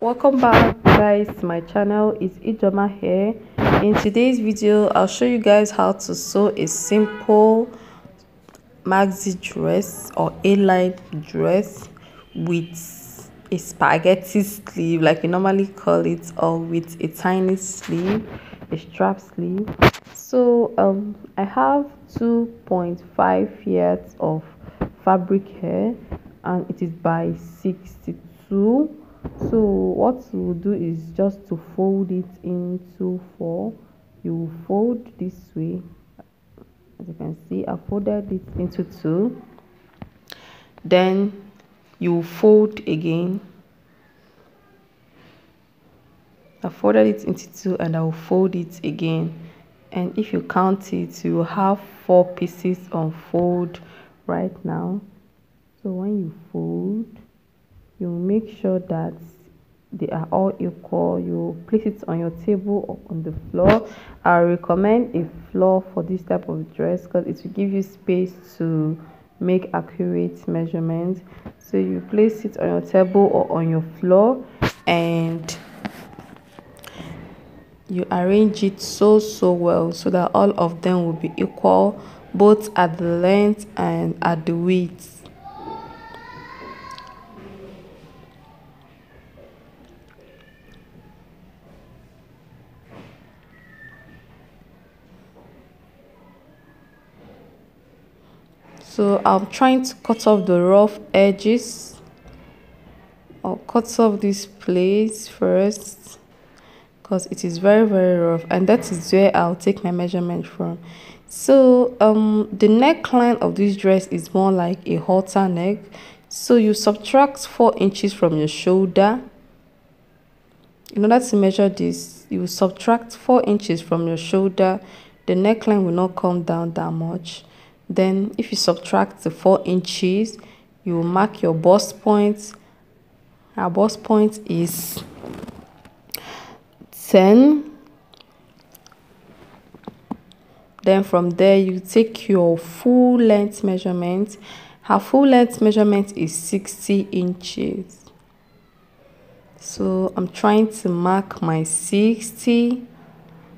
Welcome back guys to my channel. It's Ijoma here. In today's video I'll show you guys how to sew a simple maxi dress or a-line dress with a spaghetti sleeve like you normally call it, or with a tiny sleeve, a strap sleeve. So I have 2.5 yards of fabric here and it is by 62. So what we'll do is just to fold it into 4. You fold this way. As you can see, I folded it into 2. Then you fold again. I folded it into 2 and I will fold it again. And if you count it, you will have 4 pieces on fold right now. So when you fold, you make sure that they are all equal. You place it on your table or on the floor. I recommend a floor for this type of dress because it will give you space to make accurate measurements. So you place it on your table or on your floor and you arrange it so well so that all of them will be equal, both at the length and at the width. So I'm trying to cut off the rough edges. I'll cut off this place first because it is very rough, and that is where I'll take my measurement from. So the neckline of this dress is more like a halter neck. So you subtract 4 inches from your shoulder. In order to measure this, you subtract 4 inches from your shoulder. The neckline will not come down that much. Then if you subtract the 4 inches, you will mark your bust point. Our bust point is 10. Then from there you take your full length measurement. Her full length measurement is 60 inches. So I'm trying to mark my 60.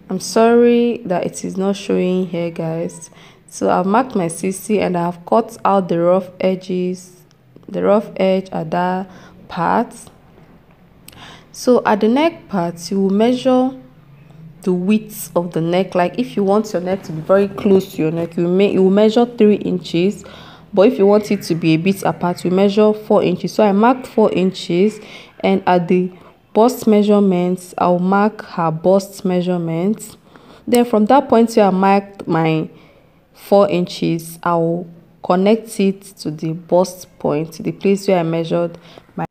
I'm sorry that it is not showing here, guys. So I've marked my 60 and I've cut out the rough edges, the rough edge at that part. So at the neck part, you will measure the width of the neck. Like if you want your neck to be very close to your neck, you will measure 3 inches. But if you want it to be a bit apart, you measure 4 inches. So I marked 4 inches, and at the bust measurements, I'll mark her bust measurements. Then from that point where I marked my 4 inches, I'll connect it to the bust point, the place where I measured my.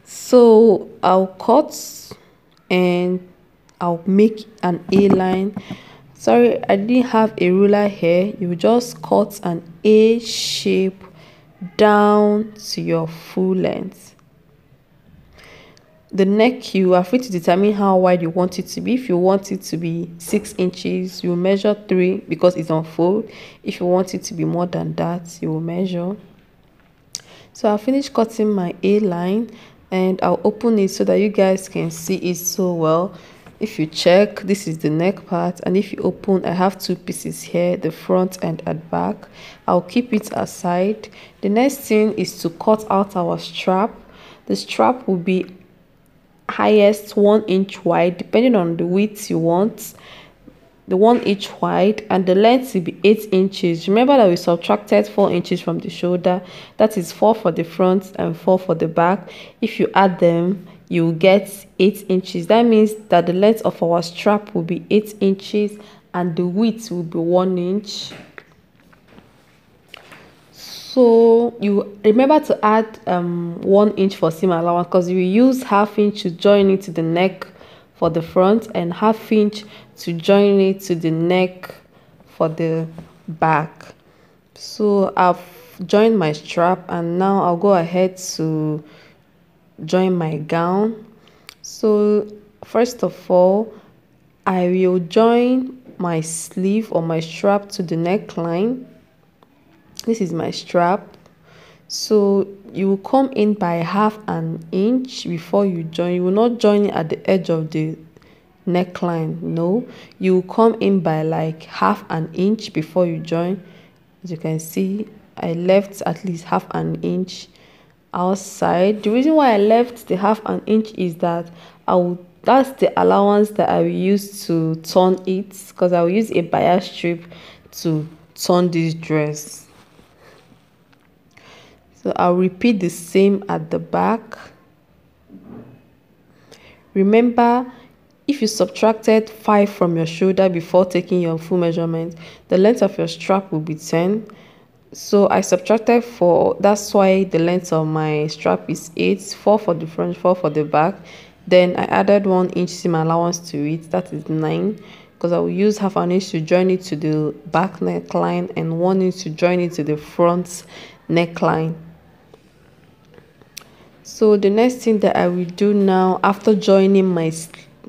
So I'll cut and I'll make an A-line. Sorry, I didn't have a ruler here. You just cut an A shape down to your full length. The neck, you are free to determine how wide you want it to be. If you want it to be 6 inches, you measure 3 because it's on fold. If you want it to be more than that, you will measure. So I'll finish cutting my A-line and I'll open it so that you guys can see it so well. If you check, this is the neck part, and if you open, I have 2 pieces here, the front and at back. I'll keep it aside. The next thing is to cut out our strap. The strap will be highest 1 inch wide, depending on the width you want. The 1 inch wide, and the length will be 8 inches. Remember that we subtracted 4 inches from the shoulder. That is 4 for the front and 4 for the back. If you add them, you will get 8 inches. That means that the length of our strap will be 8 inches and the width will be 1 inch. So you remember to add 1 inch for seam allowance, because you will use ½ inch to join it to the neck for the front and ½ inch to join it to the neck for the back. So I've joined my strap and now I'll go ahead to join my gown. So first of all, I will join my sleeve or my strap to the neckline. This is my strap. So you will come in by half an inch before you join. You will not join at the edge of the neckline. No, you will come in by like half an inch before you join. As you can see, I left at least half an inch outside. The reason why I left the half an inch is that that's the allowance that I will use to turn it, because I will use a bias strip to turn this dress. So I'll repeat the same at the back. Remember, if you subtracted 5 from your shoulder before taking your full measurement, the length of your strap will be 10. So I subtracted 4. That's why the length of my strap is 8. 4 for the front, 4 for the back. Then I added 1 inch seam allowance to it. That is 9. Because I will use half an inch to join it to the back neckline and 1 inch to join it to the front neckline. So the next thing that I will do now after joining my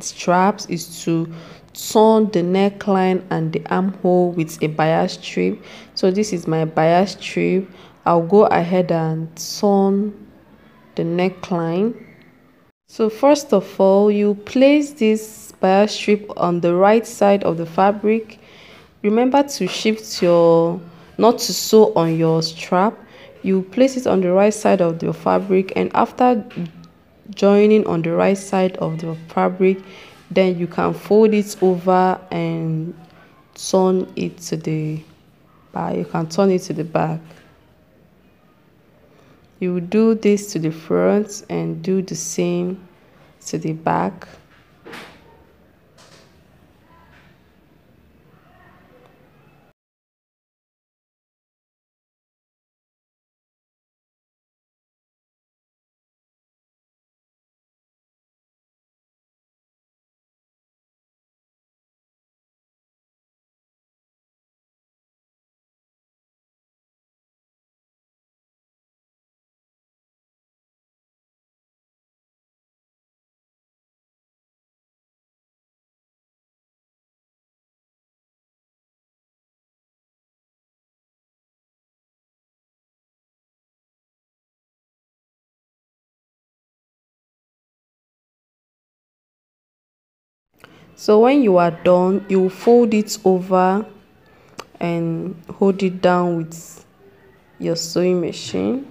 straps is to turn the neckline and the armhole with a bias strip. So this is my bias strip. I'll go ahead and turn the neckline. So first of all, you place this bias strip on the right side of the fabric. Remember to shift not to sew on your strap. You place it on the right side of the fabric, and after joining on the right side of the fabric, then you can fold it over and turn it to the back. You can turn it to the back. You will do this to the front and do the same to the back. So when you are done, you fold it over and hold it down with your sewing machine.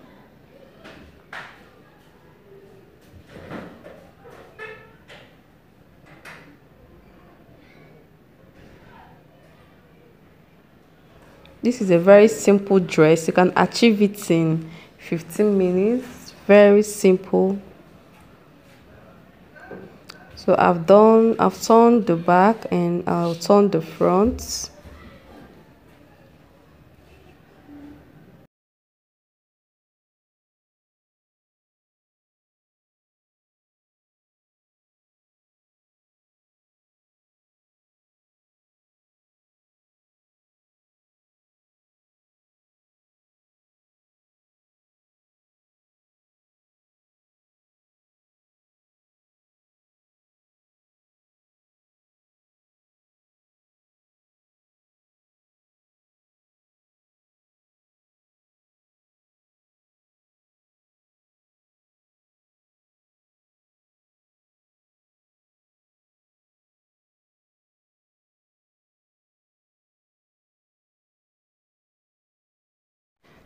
This is a very simple dress. You can achieve it in 15 minutes. Very simple. So I've turned the back and I'll turn the front.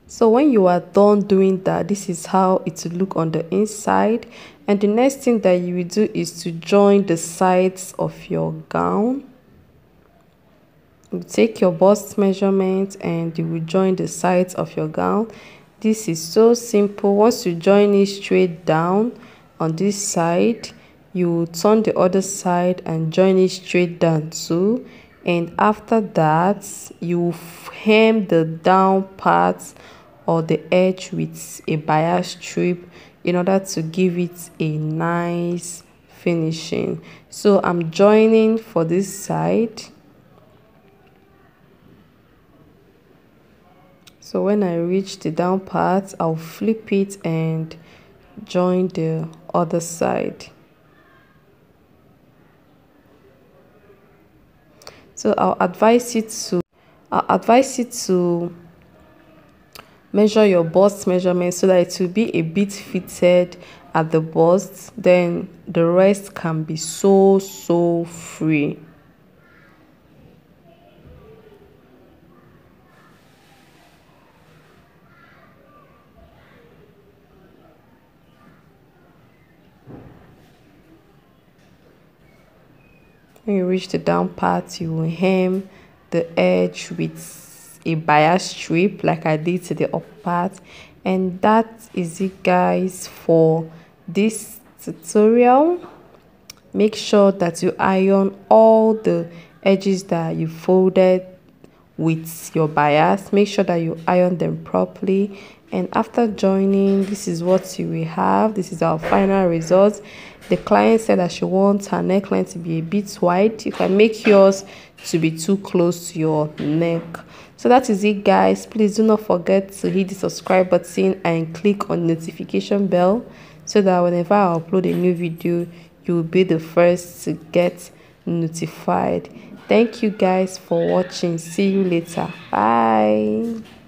So when you are done doing that, this is how it will look on the inside. And the next thing that you will do is to join the sides of your gown. You take your bust measurement and you will join the sides of your gown. This is so simple. Once you join it straight down on this side, you will turn the other side and join it straight down too. And after that, you hem the down part or the edge with a bias strip in order to give it a nice finishing. So I'm joining for this side. So when I reach the down part, I'll flip it and join the other side. So I'll advise you to measure your bust measurement so that it will be a bit fitted at the bust. Then the rest can be so free. When you reach the down part, you will hem the edge with a bias strip like I did to the up part. And that is it, guys, for this tutorial. Make sure that you iron all the edges that you folded with your bias. Make sure that you iron them properly, and after joining, this is what you will have. This is our final result. The client said that she wants her neckline to be a bit wide. You can make yours to be too close to your neck. So that is it, guys. Please do not forget to hit the subscribe button and click on the notification bell so that whenever I upload a new video, you will be the first to get notified. Thank you guys for watching. See you later. Bye.